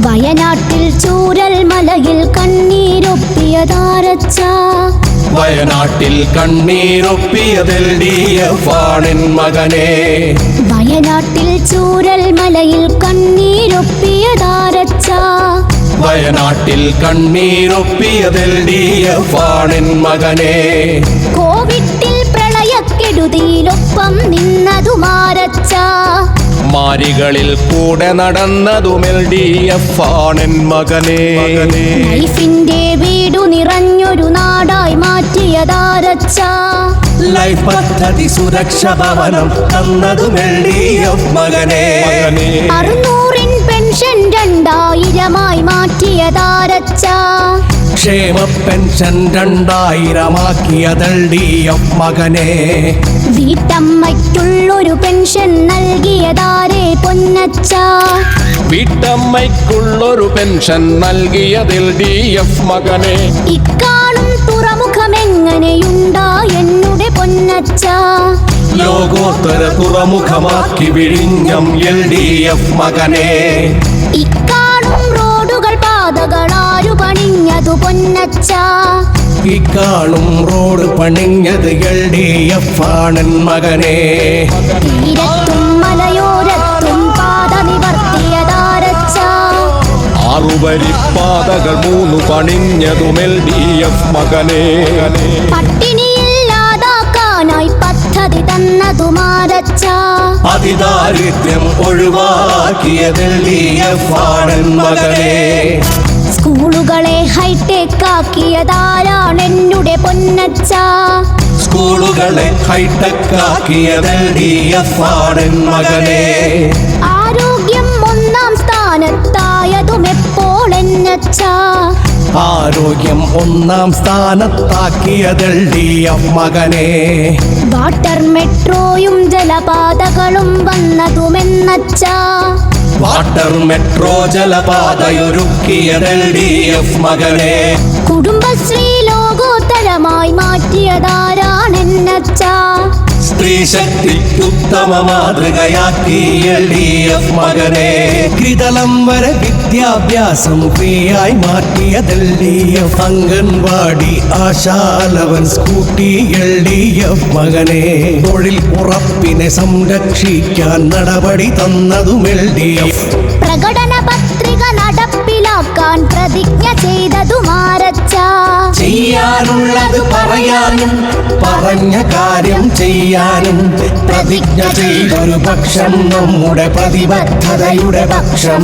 വയനാട്ടിൽ ചൂരൽ മലയിൽ കണ്ണീരൊപ്പിയതാരച്ച വയനാട്ടിൽ കണ്ണീരൊപ്പിയതിൽ LDF-ആണെൻ മകനെ വയനാട്ടിൽ ചൂരൽ മലയിൽ കണ്ണീരൊപ്പിയതാരച്ച വയനാട്ടിൽ കണ്ണീരൊപ്പിയതിൽ LDF-ആണെൻ മകനെ കോവിഡിൽ പ്രളയക്കെടുതിയിലൊപ്പം നിന്നതുമാരച്ച മാരികളിൽ കൂടെ നടന്നതും LDF-ആണെൻ മകനെ ലൈഫിന്റെ വീടു നിറഞ്ഞൊരു നാടായി മാറ്റിയതാരച്ച ലൈഫ് പദ്ധതി സുരക്ഷ ഭവനം തന്നതും LDF മകനെ 600 പെൻഷൻ 2000-ആയി മാറ്റിയതാരച്ച ക്ഷേമ പെൻഷൻ 2000-ആക്കിയത് LDF മകനെ വീട്ടമ്മയ്ക്കുള്ളൊരു പെൻഷൻ നൽകിയതാരേ പൊന്നച്ച വീട്ടമ്മയ്ക്കുള്ളൊരു പെൻഷൻ നൽകിയത് LDF മകനെ ഇക്കാണും തുറമുഖമെങ്ങനെയുണ്ടാ എന്നുടെ പൊന്നച്ച ലോകോത്തര തുറമുഖമാക്കി വിഴിഞ്ഞം LDF മകനെ ഇക്കാണും റോഡുകൾ പാതകളാരു പണിഞ്ഞതു പൊന്നച്ച ഇക്കാണും റോഡ് പണിഞ്ഞത് LDF-ആണെൻ മകനെ തീരത്തും മലയോരത്തും പാത നിവർത്തിയതാരച്ച 6 വരിപ്പാതകൾ 3 പണിഞ്ഞതും LDF മകനെ പട്ടിണിയില്ലാതാക്കാനായി പദ്ധതി തന്നതുമാരച്ച അതിദാരിദ്ര്യം ഒഴിവാക്കിയത് LDF-ആണെൻ മകനെ സ്കൂളുകളെ ഹൈടെക് ആക്കിയതാരാണെന്നുടെ പൊന്നച്ച സ്കൂളുകളെ ഹൈടെക് ആക്കിയത് LDF-ആണെൻ മകനെ ആരോഗ്യം 1-ാം സ്ഥാനത്തായതും എപ്പോൾ എന്നച്ച ആരോഗ്യം 1-ാം സ്ഥാനത്താക്കിയത് LDF മകനെ വാട്ടർ മെട്രോയും ജലപാതകളും വന്നതുമെന്നച്ച വാട്ടർ മെട്രോ ജലപാതയൊരുക്കിയത് LDF മകനെ കുടുംബശ്രീ ലോകോത്തരമായി മാറ്റിയതാരാണെന്നച്ച സ്ത്രീ ശക്തിക്കുത്തമ മാതൃകയാക്കി LDF മകനെ ത്രിതലം വരെ വിദ്യാഭ്യാസം ഫ്രീയായി മാറ്റിയത് LDF അംഗൻവാടി ആശാലവൻ സ്കൂട്ടി LDF മകനെ തൊഴിൽ ഉറപ്പിനെ സംരക്ഷിക്കാൻ നടപടി തന്നതും LDF പ്രകടന പത്രിക നടപ്പിലാക്കാൻ പ്രതിജ്ഞ ചെയ്തതുമാരച്ച ചെയ്യാനുള്ളത് പറയാനും പറഞ്ഞ കാര്യം ചെയ്യാനും പ്രതിജ്ഞ ചെയ്തൊരു പക്ഷം നമ്മുടെ പ്രതിബദ്ധതയുടെ പക്ഷം